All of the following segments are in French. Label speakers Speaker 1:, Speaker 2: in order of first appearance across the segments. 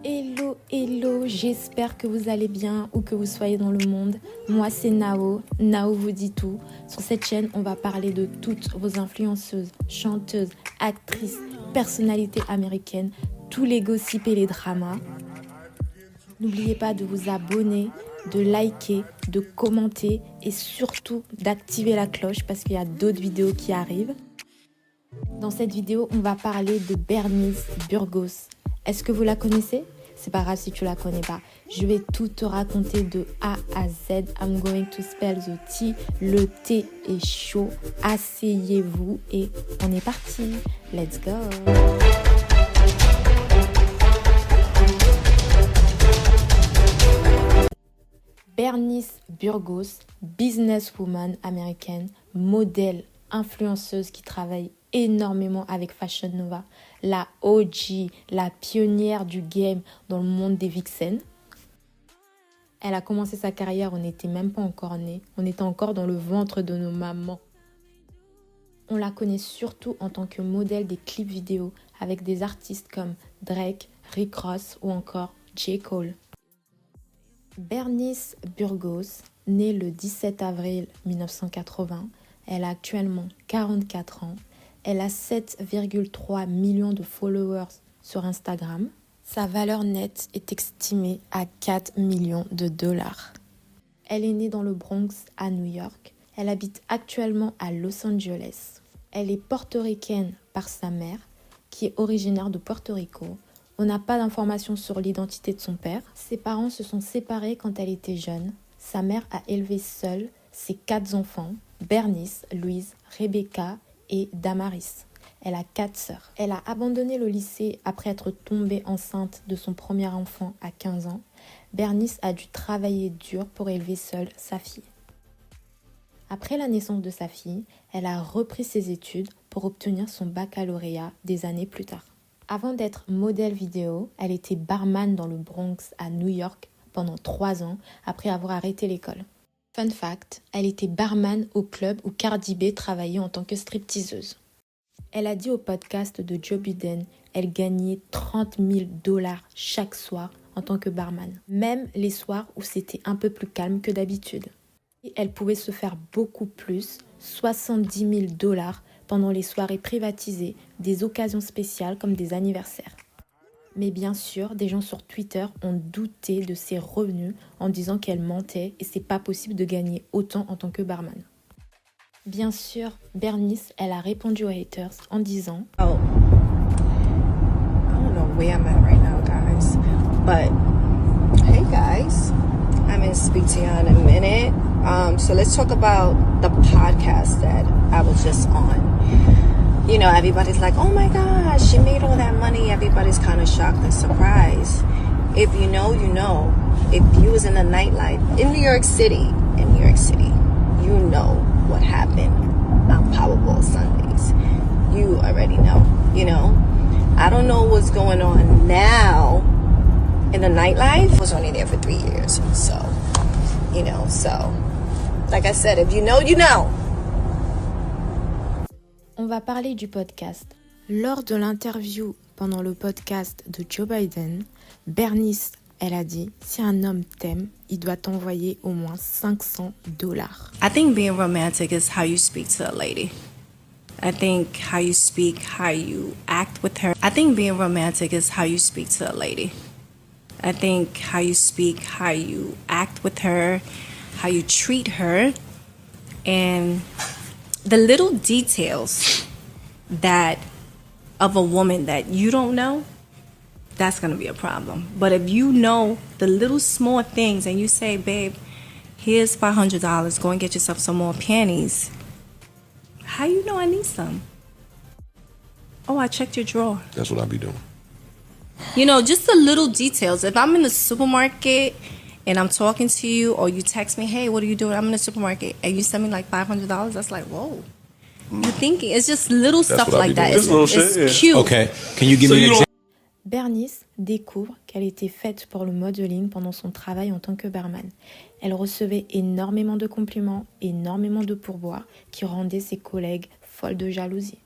Speaker 1: Hello, hello, j'espère que vous allez bien où que vous soyez dans le monde. Moi c'est Nao vous dit tout. Sur cette chaîne, on va parler de toutes vos influenceuses, chanteuses, actrices, personnalités américaines, tous les gossips et les dramas. N'oubliez pas de vous abonner, de liker, de commenter et surtout d'activer la cloche parce qu'il y a d'autres vidéos qui arrivent. Dans cette vidéo, on va parler de Bernice Burgos. Est-ce que vous la connaissez ? C'est pas grave si tu la connais pas. Je vais tout te raconter de A à Z. I'm going to spell the tea. Le thé est chaud. Asseyez-vous et on est parti. Let's go. Bernice Burgos, businesswoman américaine, modèle, influenceuse qui travaille énormément avec Fashion Nova, la OG, la pionnière du game dans le monde des vixens. Elle a commencé sa carrière, on n'était même pas encore nés, on était encore dans le ventre de nos mamans. On la connaît surtout en tant que modèle des clips vidéo avec des artistes comme Drake, Rick Ross ou encore J. Cole. Bernice Burgos, née le 17 avril 1980, elle a actuellement 44 ans. Elle a 7,3 millions de followers sur Instagram. Sa valeur nette est estimée à 4 millions de dollars. Elle est née dans le Bronx à New York. Elle habite actuellement à Los Angeles. Elle est portoricaine par sa mère, qui est originaire de Porto Rico. On n'a pas d'informations sur l'identité de son père. Ses parents se sont séparés quand elle était jeune. Sa mère a élevé seule ses 4 enfants, Bernice, Louise, Rebecca et Damaris. Elle a 4 sœurs. Elle a abandonné le lycée après être tombée enceinte de son premier enfant à 15 ans. Bernice a dû travailler dur pour élever seule sa fille. Après la naissance de sa fille, elle a repris ses études pour obtenir son baccalauréat des années plus tard. Avant d'être modèle vidéo, elle était barman dans le Bronx à New York pendant 3 ans après avoir arrêté l'école. Fun fact, elle était barman au club où Cardi B travaillait en tant que stripteaseuse. Elle a dit au podcast de Joe Budden, elle gagnait 30 000 $ chaque soir en tant que barman, même les soirs où c'était un peu plus calme que d'habitude. Et elle pouvait se faire beaucoup plus, 70 000 $ pendant les soirées privatisées, des occasions spéciales comme des anniversaires. Mais bien sûr, des gens sur Twitter ont douté de ses revenus en disant qu'elle mentait et c'est pas possible de gagner autant en tant que barman. Bien sûr, Bernice, elle a répondu aux haters en disant
Speaker 2: Oh, I don't know where I'm at right now, guys. But hey, guys, I'm gonna speak to you in a minute. So let's talk about the podcast that I was just on. You know, everybody's like, oh my gosh, she made all that money. Everybody's kind of shocked and surprised. If you know, you know. If you was in the nightlife in New York City, you know what happened on Powerball Sundays. You already know, you know. I don't know what's going on now in the nightlife. I was only there for 3 years, so, you know, so, like I said, if you know, you know.
Speaker 1: On va parler du podcast. Lors de l'interview pendant le podcast de Joe Biden, Bernice, elle a dit « Si un homme t'aime, il doit t'envoyer au moins 500 $. »
Speaker 2: I think being romantic is how you speak to a lady. I think how you speak, how you act with her. I think being romantic is how you speak to a lady. I think how you speak, how you act with her, how you treat her, and the little details that of a woman that you don't know, that's going to be a problem. But if you know the little small things and you say, babe, here's $500, go and get yourself some more panties. How you know I need some? Oh, I checked your drawer.
Speaker 3: That's what I be doing.
Speaker 2: You know, just the little details. If I'm in the supermarket and I'm talking to you or you text me, hey, what are you doing? I'm in the supermarket and you send me like $500, that's like, whoa. You're thinking, it's just little stuff like that. It's cute.
Speaker 4: Okay, can you give me an example?
Speaker 1: Bernice découvre qu'elle était faite pour le modeling pendant son travail en tant que barman. Elle recevait énormément de compliments, énormément de pourboires qui rendaient ses collègues folles de jalousie.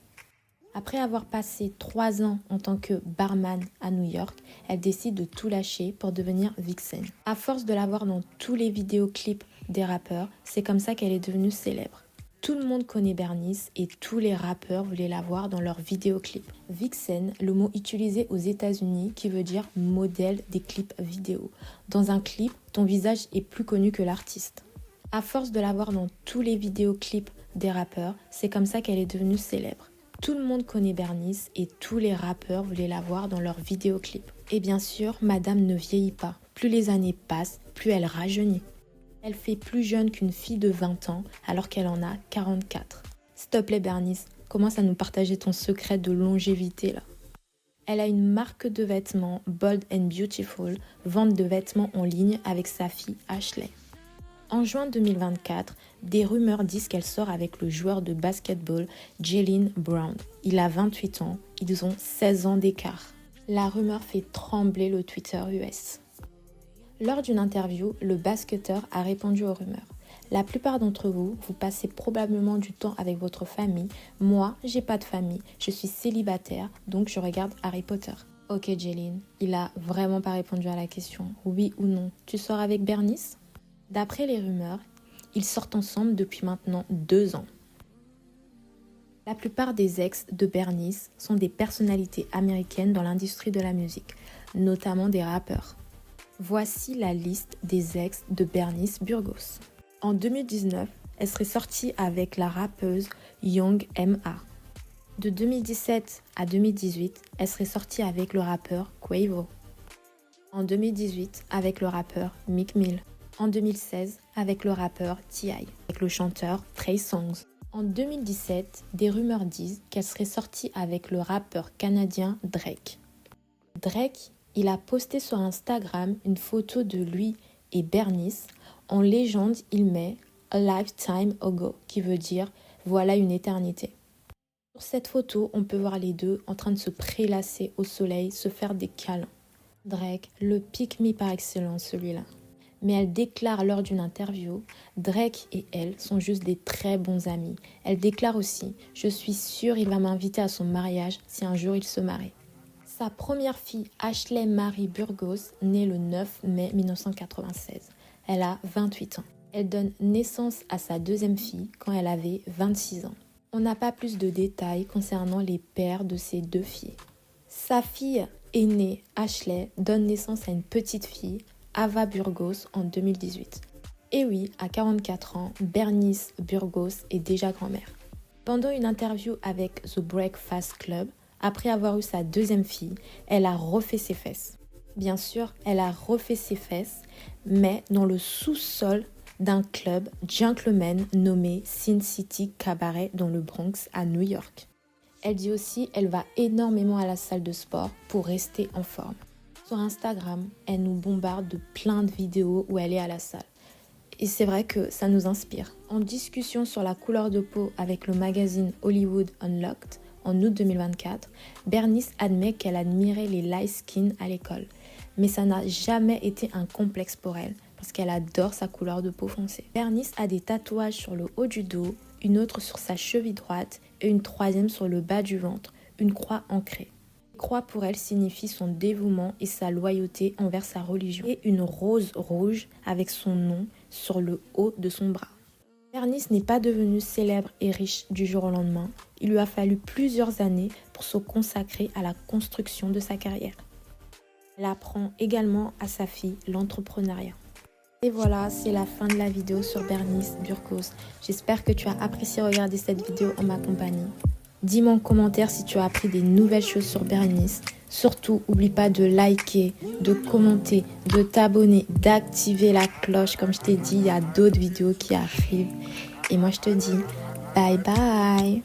Speaker 1: Après avoir passé 3 ans en tant que barman à New York, elle décide de tout lâcher pour devenir vixen. À force de la voir dans tous les vidéoclips des rappeurs, c'est comme ça qu'elle est devenue célèbre. Tout le monde connaît Bernice et tous les rappeurs voulaient la voir dans leurs vidéoclips. Vixen, le mot utilisé aux États-Unis qui veut dire modèle des clips vidéo. Dans un clip, ton visage est plus connu que l'artiste. À force de la voir dans tous les vidéoclips des rappeurs, c'est comme ça qu'elle est devenue célèbre. Tout le monde connaît Bernice et tous les rappeurs voulaient la voir dans leurs vidéoclips. Et bien sûr, madame ne vieillit pas. Plus les années passent, plus elle rajeunit. Elle fait plus jeune qu'une fille de 20 ans alors qu'elle en a 44. S'il te plaît Bernice, commence à nous partager ton secret de longévité là. Elle a une marque de vêtements Bold and Beautiful, vente de vêtements en ligne avec sa fille Ashley. En juin 2024, des rumeurs disent qu'elle sort avec le joueur de basketball Jaylen Brown. Il a 28 ans, ils ont 16 ans d'écart. La rumeur fait trembler le Twitter US. Lors d'une interview, le basketteur a répondu aux rumeurs. La plupart d'entre vous, vous passez probablement du temps avec votre famille. Moi, j'ai pas de famille, je suis célibataire, donc je regarde Harry Potter. Ok Jaylen, il a vraiment pas répondu à la question. Oui ou non, tu sors avec Bernice ? D'après les rumeurs, ils sortent ensemble depuis maintenant 2 ans. La plupart des ex de Bernice sont des personnalités américaines dans l'industrie de la musique, notamment des rappeurs. Voici la liste des ex de Bernice Burgos. En 2019, elle serait sortie avec la rappeuse Young M.A. De 2017 à 2018, elle serait sortie avec le rappeur Quavo. En 2018, avec le rappeur Meek Mill. En 2016, avec le rappeur T.I., avec le chanteur Trey Songz. En 2017, des rumeurs disent qu'elle serait sortie avec le rappeur canadien Drake. Drake, il a posté sur Instagram une photo de lui et Bernice. En légende, il met « A lifetime ago » qui veut dire « voilà une éternité ». Sur cette photo, on peut voir les deux en train de se prélasser au soleil, se faire des câlins. Drake, le pick-me par excellence celui-là. Mais elle déclare lors d'une interview, Drake et elle sont juste des très bons amis. Elle déclare aussi, je suis sûre il va m'inviter à son mariage si un jour il se marie. Sa première fille, Ashley Marie Burgos, née le 9 mai 1996. Elle a 28 ans. Elle donne naissance à sa deuxième fille quand elle avait 26 ans. On n'a pas plus de détails concernant les pères de ces 2 filles. Sa fille aînée, Ashley, donne naissance à une petite fille, Ava Burgos, en 2018. Et oui, à 44 ans, Bernice Burgos est déjà grand-mère. Pendant une interview avec The Breakfast Club, après avoir eu sa deuxième fille, elle a refait ses fesses. Bien sûr, elle a refait ses fesses, mais dans le sous-sol d'un club gentleman nommé Sin City Cabaret dans le Bronx à New York. Elle dit aussi qu'elle va énormément à la salle de sport pour rester en forme. Sur Instagram, elle nous bombarde de plein de vidéos où elle est à la salle. Et c'est vrai que ça nous inspire. En discussion sur la couleur de peau avec le magazine Hollywood Unlocked en août 2024, Bernice admet qu'elle admirait les light skin à l'école. Mais ça n'a jamais été un complexe pour elle parce qu'elle adore sa couleur de peau foncée. Bernice a des tatouages sur le haut du dos, une autre sur sa cheville droite et une troisième sur le bas du ventre, une croix ancrée. Croix pour elle signifie son dévouement et sa loyauté envers sa religion et une rose rouge avec son nom sur le haut de son bras. Bernice n'est pas devenue célèbre et riche du jour au lendemain. Il lui a fallu plusieurs années pour se consacrer à la construction de sa carrière. Elle apprend également à sa fille l'entrepreneuriat. Et voilà, c'est la fin de la vidéo sur Bernice Burgos. J'espère que tu as apprécié regarder cette vidéo en ma compagnie. Dis-moi en commentaire si tu as appris des nouvelles choses sur Bernice. Surtout, n'oublie pas de liker, de commenter, de t'abonner, d'activer la cloche. Comme je t'ai dit, il y a d'autres vidéos qui arrivent. Et moi, je te dis bye bye.